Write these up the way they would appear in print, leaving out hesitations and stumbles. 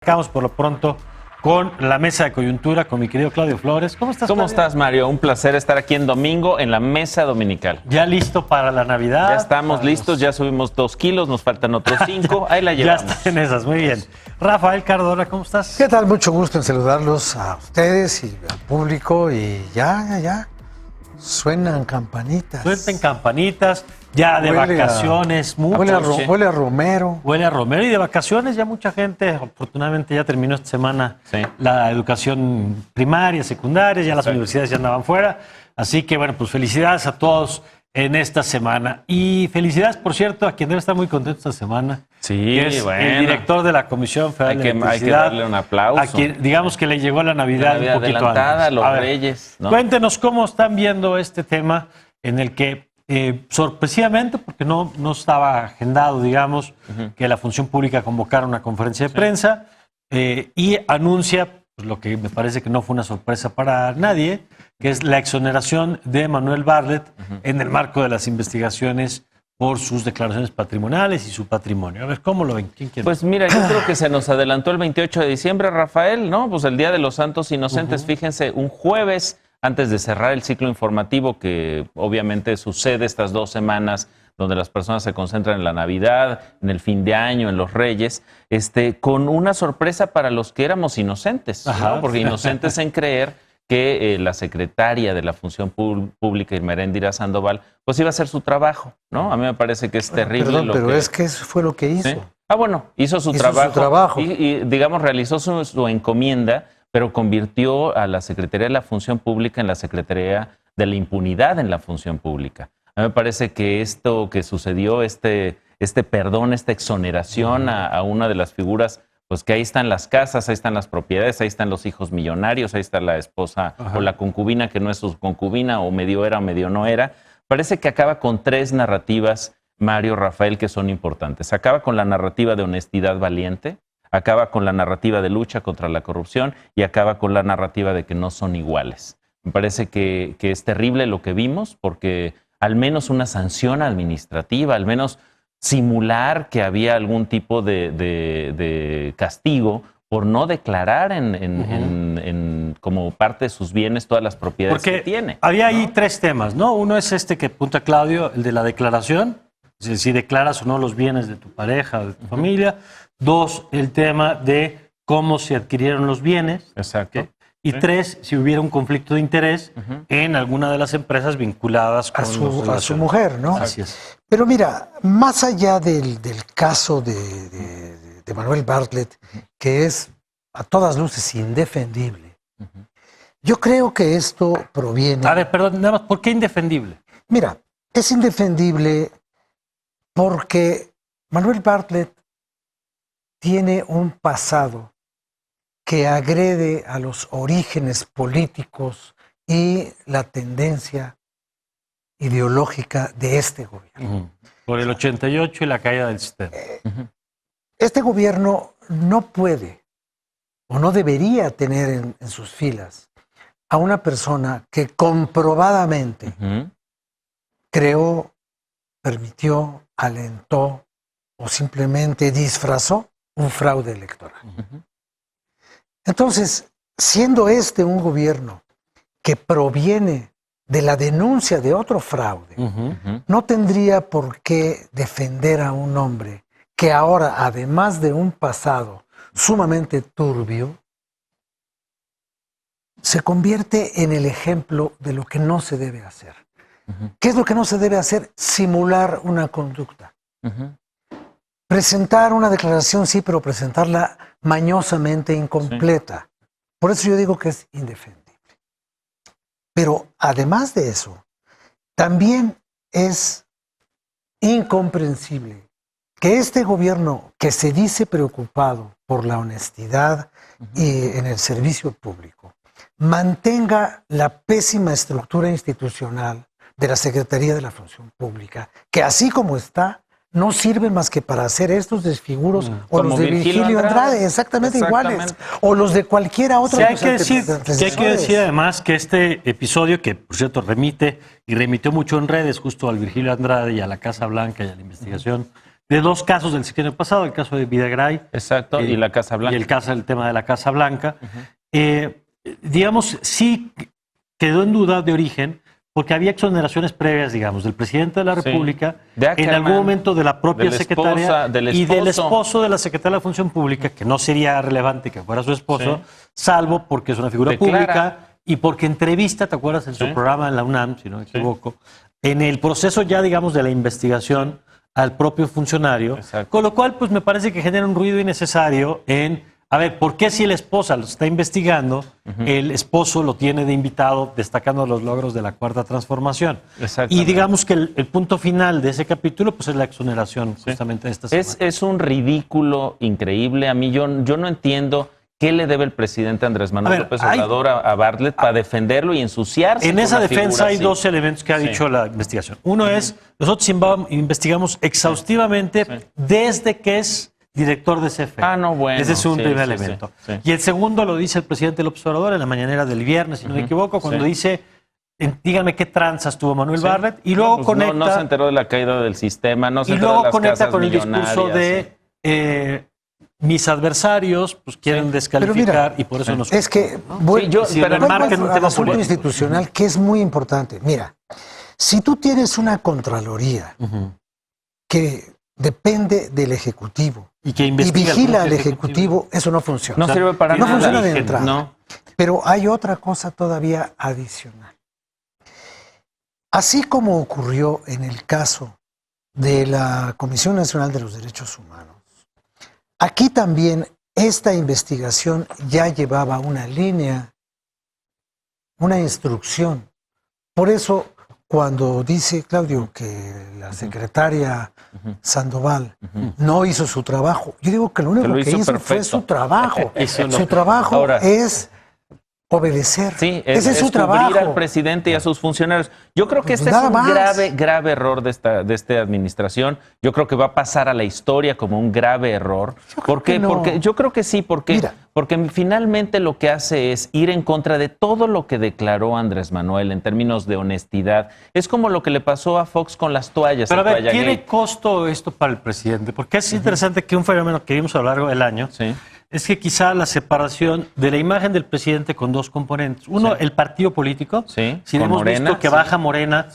Acabamos por lo pronto con la mesa de coyuntura con mi querido Claudio Flores. ¿Cómo estás, ¿Cómo Claudio? estás, Mario? Un placer estar aquí en domingo en la mesa dominical. ¿Ya listo para la Navidad? Ya estamos listos, ya subimos 2 kilos, nos faltan otros 5, ahí la llevamos. Ya están esas, muy bien. Rafael Cardona, ¿cómo estás? ¿Qué tal? Mucho gusto en saludarlos a ustedes y al público y ya. Suenan campanitas. Suelten campanitas, ya de Huele vacaciones, Huele a Romero. Huele a Romero y de vacaciones ya mucha gente, afortunadamente ya terminó esta semana la educación primaria, secundaria, ya las universidades ya andaban fuera. Así que bueno, pues felicidades a todos en esta semana. Y felicidades, por cierto, a quien debe estar muy contento esta semana. Sí, que es el director de la Comisión Federal de Electricidad. Hay que darle un aplauso. A quien, digamos que le llegó la Navidad un poquito adelantada, antes. los Reyes, ¿no? Cuéntenos cómo están viendo este tema en el que sorpresivamente, porque no estaba agendado, digamos, que la función pública convocara una conferencia de prensa y anuncia, pues, lo que me parece que no fue una sorpresa para nadie, que es la exoneración de Manuel Bartlett en el marco de las investigaciones por sus declaraciones patrimoniales y su patrimonio. A ver, ¿cómo lo ven? ¿Quién quiere? Pues mira, yo creo que se nos adelantó el 28 de diciembre, Rafael, ¿no? Pues el Día de los Santos Inocentes, fíjense, un jueves antes de cerrar el ciclo informativo que obviamente sucede estas 2 semanas donde las personas se concentran en la Navidad, en el fin de año, en los Reyes, con una sorpresa para los que éramos inocentes, ¿no? Porque inocentes en creer que la secretaria de la Función Pública, Irma Eréndira Sandoval, pues iba a hacer su trabajo, ¿no? A mí me parece que es terrible. Pero es que eso fue lo que hizo. ¿Sí? Ah, bueno, hizo su trabajo. Y, digamos, realizó su encomienda, pero convirtió a la Secretaría de la Función Pública en la Secretaría de la Impunidad en la Función Pública. A mí me parece que esto que sucedió, este perdón, esta exoneración a una de las figuras, pues que ahí están las casas, ahí están las propiedades, ahí están los hijos millonarios, ahí está la esposa o la concubina que no es su concubina, o medio era o medio no era. Parece que acaba con 3 narrativas, Mario, Rafael, que son importantes. Acaba con la narrativa de honestidad valiente, acaba con la narrativa de lucha contra la corrupción y acaba con la narrativa de que no son iguales. Me parece que es terrible lo que vimos, porque al menos una sanción administrativa, al menos simular que había algún tipo de castigo por no declarar como parte de sus bienes todas las propiedades que tiene. Había ahí 3 temas, ¿no? Uno es este que apunta Claudio, el de la declaración, es decir, si declaras o no los bienes de tu pareja o de tu familia. 2, el tema de cómo se adquirieron los bienes. Exacto. Y 3, si hubiera un conflicto de interés en alguna de las empresas vinculadas con a su mujer, ¿no? Así es. Pero mira, más allá del caso de Manuel Bartlett, que es a todas luces indefendible, yo creo que esto proviene... A ver, perdón, nada más, ¿por qué indefendible? Mira, es indefendible porque Manuel Bartlett tiene un pasado que agrede a los orígenes políticos y la tendencia ideológica de este gobierno. Por el 88 y la caída del sistema. Este gobierno no puede o no debería tener en sus filas a una persona que comprobadamente creó, permitió, alentó o simplemente disfrazó un fraude electoral. Entonces, siendo este un gobierno que proviene de la denuncia de otro fraude, no tendría por qué defender a un hombre que ahora, además de un pasado sumamente turbio, se convierte en el ejemplo de lo que no se debe hacer. ¿Qué es lo que no se debe hacer? Simular una conducta. Presentar una declaración, sí, pero presentarla mañosamente incompleta. Por eso yo digo que es indefendible. Pero además de eso, también es incomprensible que este gobierno, que se dice preocupado por la honestidad y en el servicio público, mantenga la pésima estructura institucional de la Secretaría de la Función Pública, que así como está, no sirven más que para hacer estos desfiguros, o como los de Virgilio Andrade, exactamente iguales, o los de cualquiera otro. Sí, hay que decir además que este episodio, que por cierto remitió mucho en redes justo al Virgilio Andrade y a la Casa Blanca y a la investigación de dos casos del sexenio pasado, el caso de Videgaray. Exacto, y la Casa Blanca. Y el tema de la Casa Blanca. Digamos, sí quedó en duda de origen, porque había exoneraciones previas, digamos, del presidente de la República, en algún momento de la propia secretaria y del esposo de la secretaria de la Función Pública, que no sería relevante que fuera su esposo, salvo porque es una figura pública y porque entrevista, ¿te acuerdas? En su programa en la UNAM, si no me equivoco, en el proceso ya, digamos, de la investigación al propio funcionario, con lo cual, pues me parece que genera un ruido innecesario en, a ver, ¿por qué si la esposa lo está investigando, el esposo lo tiene de invitado destacando los logros de la Cuarta Transformación? Y digamos que el punto final de ese capítulo, pues es la exoneración justamente de esta semana. Es un ridículo increíble. A mí yo no entiendo qué le debe el presidente Andrés Manuel López Obrador a Bartlett para defenderlo y ensuciarse. En esa defensa hay dos elementos que ha dicho la investigación. Uno es, nosotros investigamos exhaustivamente desde que es director de CFE. Bueno. Ese es un primer elemento. Y el segundo lo dice el presidente López Obrador en la mañanera del viernes, si no me equivoco, cuando dice, díganme qué tranzas tuvo Manuel Bartlett, y luego conecta... No se enteró de la caída del sistema, no se enteró de las casas conecta con el discurso de... mis adversarios pues quieren descalificar y por eso nos... Es que, pero el asunto institucional que es muy importante. Mira, si tú tienes una Contraloría que depende del Ejecutivo y vigila al Ejecutivo, eso no funciona. No sirve para nada. No funciona de entrada. No. Pero hay otra cosa todavía adicional. Así como ocurrió en el caso de la Comisión Nacional de los Derechos Humanos, aquí también esta investigación ya llevaba una línea, una instrucción. Por eso, cuando dice Claudio que la secretaria Sandoval no hizo su trabajo, yo digo que lo único que hizo fue su trabajo. Su trabajo es obedecer. Sí, ese es su trabajo. Cubrir al presidente y a sus funcionarios. Yo creo que este es un grave error de esta administración. Yo creo que va a pasar a la historia como un grave error. Porque yo creo que sí, porque finalmente lo que hace es ir en contra de todo lo que declaró Andrés Manuel en términos de honestidad. Es como lo que le pasó a Fox con las toallas. Pero a ver, ¿tiene costo esto para el presidente? Porque es interesante que un fenómeno que vimos a lo largo del año es que quizá la separación de la imagen del presidente con dos componentes. Uno, el partido político. Si hemos visto que baja Morena,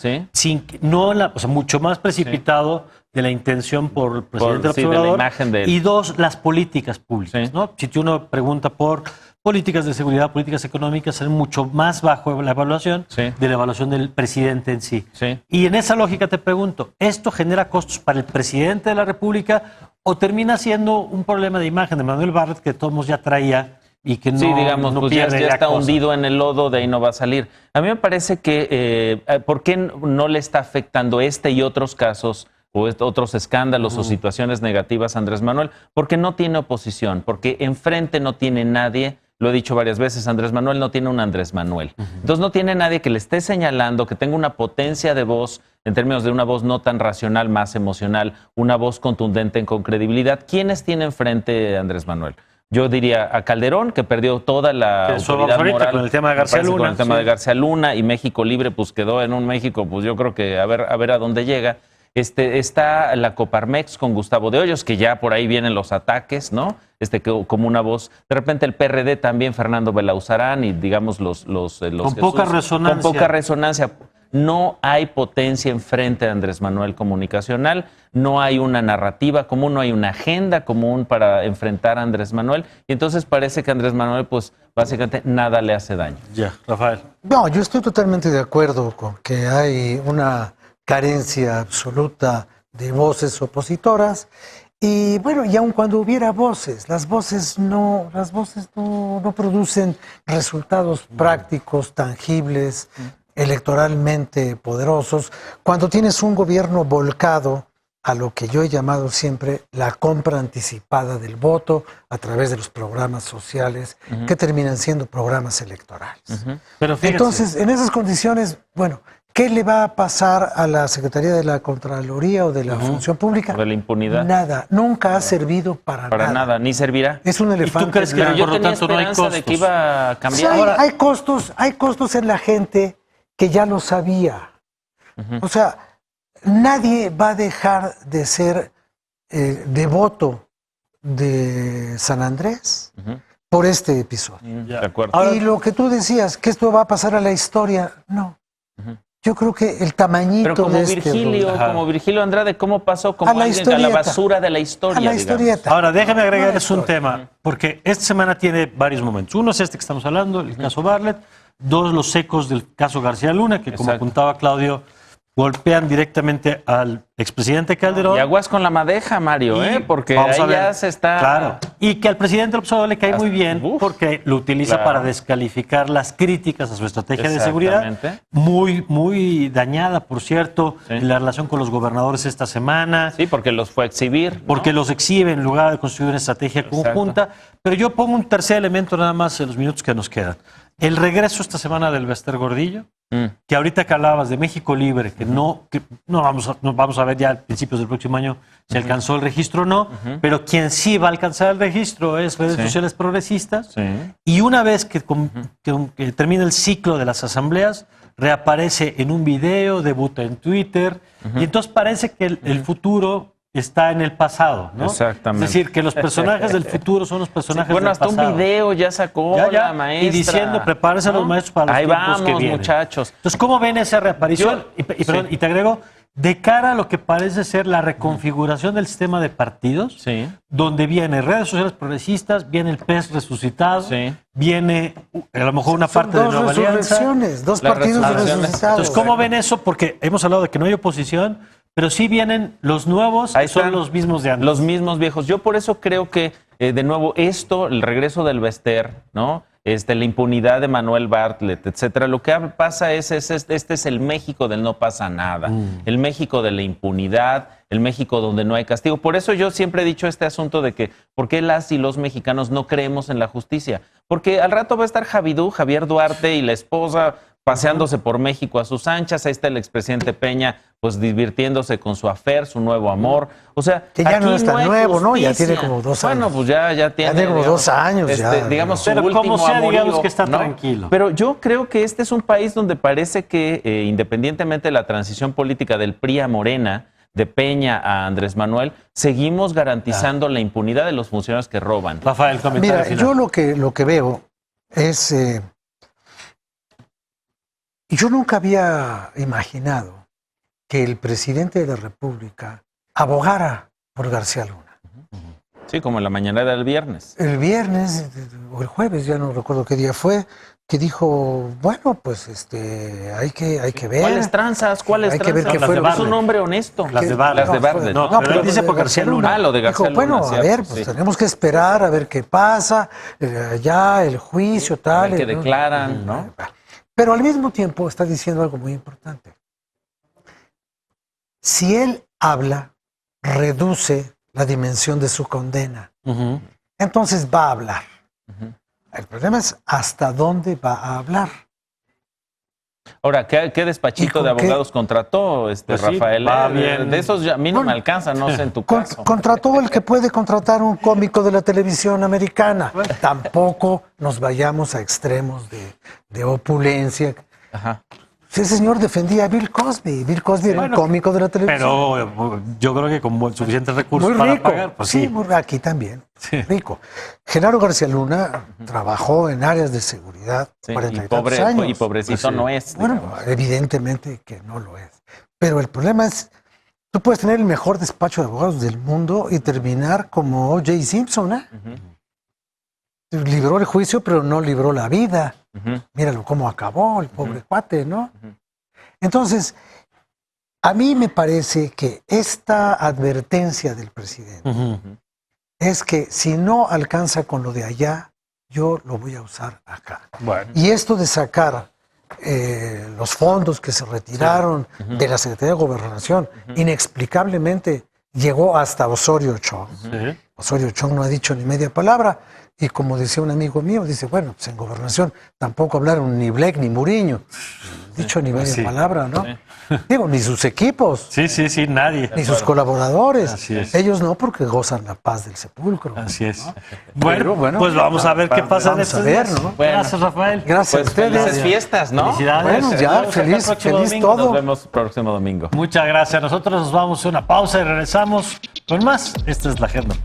mucho más precipitado de la intención por el presidente López Obrador. Y dos, las políticas públicas. ¿No? Si uno pregunta por políticas de seguridad, políticas económicas, es mucho más bajo la evaluación de la evaluación del presidente en sí. Y en esa lógica te pregunto, ¿esto genera costos para el presidente de la República o termina siendo un problema de imagen de Manuel Bartlett que todos ya traía y que no pierde ya está hundido en el lodo, de ahí no va a salir? A mí me parece que, ¿por qué no le está afectando este y otros casos o otros escándalos o situaciones negativas a Andrés Manuel? Porque no tiene oposición, porque enfrente no tiene nadie. Lo he dicho varias veces, Andrés Manuel no tiene un Andrés Manuel. Entonces no tiene nadie que le esté señalando, que tenga una potencia de voz, en términos de una voz no tan racional, más emocional, una voz contundente con credibilidad. ¿Quiénes tiene enfrente Andrés Manuel? Yo diría a Calderón, que perdió toda la autoridad moral con el tema de García Luna. Con el tema de García Luna, y México Libre pues quedó en un México, pues yo creo que a ver a dónde llega. Está la Coparmex con Gustavo de Hoyos, que ya por ahí vienen los ataques, ¿no? Como una voz. De repente el PRD también, Fernando Belauzarán, y digamos los con poca resonancia. Con poca resonancia. No hay potencia enfrente de Andrés Manuel comunicacional, no hay una narrativa común, no hay una agenda común para enfrentar a Andrés Manuel, y entonces parece que Andrés Manuel, pues básicamente nada le hace daño. Ya, Rafael. No, yo estoy totalmente de acuerdo con que hay una carencia absoluta de voces opositoras. Y bueno, y aun cuando hubiera voces, las voces no producen resultados prácticos, tangibles, electoralmente poderosos. Cuando tienes un gobierno volcado a lo que yo he llamado siempre la compra anticipada del voto a través de los programas sociales, que terminan siendo programas electorales. Pero fíjate. Entonces, en esas condiciones, bueno, ¿qué le va a pasar a la Secretaría de la Contraloría o de la Función Pública? De la impunidad. Nada, nunca ha servido para nada. Para nada, ni servirá. Es un elefante. ¿Y tú crees que por lo tanto no hay costos? De que iba a cambiar. O sea, hay costos en la gente que ya lo sabía. O sea, nadie va a dejar de ser devoto de San Andrés por este episodio. De acuerdo. Y lo que tú decías, que esto va a pasar a la historia, no. Yo creo que el tamañito pero como de como Virgilio Andrade, ¿cómo pasó como a la alguien a la basura de la historia? A la historieta. Ahora, déjame agregarles un tema, porque esta semana tiene varios momentos. Uno es este que estamos hablando, el caso Bartlett. Dos, los ecos del caso García Luna, que como apuntaba Claudio, golpean directamente al expresidente Calderón. Y aguas con la madeja, Mario, porque ahí ya se está... Claro, y que al presidente López Obrador le cae muy bien porque lo utiliza para descalificar las críticas a su estrategia de seguridad, muy dañada, por cierto, en la relación con los gobernadores esta semana. Sí, porque los fue a exhibir. Porque los exhibe en lugar de construir una estrategia conjunta. Pero yo pongo un tercer elemento nada más en los minutos que nos quedan. El regreso esta semana del Bester Gordillo, que ahorita que hablabas de México Libre, que no vamos a ver ya a principios del próximo año si alcanzó el registro o no, pero quien sí va a alcanzar el registro es Redes Sociales Progresistas. Y una vez que termina el ciclo de las asambleas, reaparece en un video, debuta en Twitter, y entonces parece que el futuro está en el pasado, ¿no? Exactamente. Es decir, que los personajes del futuro son los personajes del pasado. Bueno, hasta un video ya sacó la maestra. Y diciendo, prepárense a los maestros para los tiempos que vienen. Muchachos. Entonces, ¿cómo ven esa reaparición? Y te agrego, de cara a lo que parece ser la reconfiguración del sistema de partidos, donde viene Redes Sociales Progresistas, viene el PES resucitado, viene a lo mejor una parte de Nueva Alianza. Dos partidos resucitados. Entonces, ¿cómo ven eso? Porque hemos hablado de que no hay oposición, pero sí vienen los nuevos, que son los mismos de antes. Los mismos viejos. Yo por eso creo que, de nuevo, el regreso del Bester, ¿no? La impunidad de Manuel Bartlett, etcétera. Lo que pasa este es el México del no pasa nada. El México de la impunidad, el México donde no hay castigo. Por eso yo siempre he dicho este asunto de que, ¿por qué las y los mexicanos no creemos en la justicia? Porque al rato va a estar Javier Duarte y la esposa paseándose por México a sus anchas. Ahí está el expresidente Peña, pues divirtiéndose con su affair, su nuevo amor. O sea, que ya no es tan nuevo, ¿no? Ya tiene como 2 años. Bueno, pues ya tiene como 2 años. Digamos, su pero último como sea, amorío, digamos que está ¿no? tranquilo. Pero yo creo que este es un país donde parece que, independientemente de la transición política del PRI a Morena, de Peña a Andrés Manuel, seguimos garantizando la impunidad de los funcionarios que roban. Rafael, comentario final. Yo lo que veo es... yo nunca había imaginado que el presidente de la República abogara por García Luna. Sí, como en la mañanera del viernes. El viernes o el jueves, ya no recuerdo qué día fue, que dijo, bueno, pues hay que ver. ¿Cuáles tranzas? Hay que ver qué fue. Es un hombre honesto. Las de Bartlett. No, pero él dice por García Luna. Lo de García Luna. Bueno, a ver, pues tenemos que esperar a ver qué pasa, ya el juicio, tal. Que declaran, ¿no? Pero al mismo tiempo está diciendo algo muy importante. Si él habla, reduce la dimensión de su condena. Entonces va a hablar. El problema es hasta dónde va a hablar. Ahora, ¿qué despachito de abogados contrató pues Rafael? Sí, va bien. De esos a mí no me alcanza, no sé en tu caso. Contrató el que puede contratar un cómico de la televisión americana. Tampoco nos vayamos a extremos de opulencia. Ajá. Ese señor defendía a Bill Cosby. Bill Cosby era un cómico de la televisión. Pero yo creo que con suficientes recursos muy rico, para pagar. Pues sí, aquí también. Sí. Rico. Genaro García Luna trabajó en áreas de seguridad 40 y tantos años. Y pobrecito no es. Bueno, evidentemente que no lo es. Pero el problema es, tú puedes tener el mejor despacho de abogados del mundo y terminar como O.J. Simpson, Libró el juicio, pero no libró la vida. Míralo cómo acabó el pobre cuate, ¿no? Entonces, a mí me parece que esta advertencia del presidente es que si no alcanza con lo de allá, yo lo voy a usar acá. Bueno. Y esto de sacar los fondos que se retiraron de la Secretaría de Gobernación, inexplicablemente llegó hasta Osorio Chong. Osorio Chong no ha dicho ni media palabra. Y como decía un amigo mío, dice, bueno, pues en Gobernación tampoco hablaron ni Blake ni Muriño. Dicho ni media palabra, ¿no? Sí. Digo, ni sus equipos. Sí, nadie. Ni sus colaboradores. Así es. Ellos no, porque gozan la paz del sepulcro. Así es. ¿no? Bueno, pues vamos a ver qué pasa en estos días. ¿no? Gracias, Rafael. Gracias Pues a ustedes. felices fiestas, ¿no? Felicidades. Bueno, ya, Nos vemos el próximo feliz domingo. todo. Nos vemos el próximo domingo. Muchas gracias. Nosotros nos vamos a una pausa y regresamos con más. Esta es la agenda.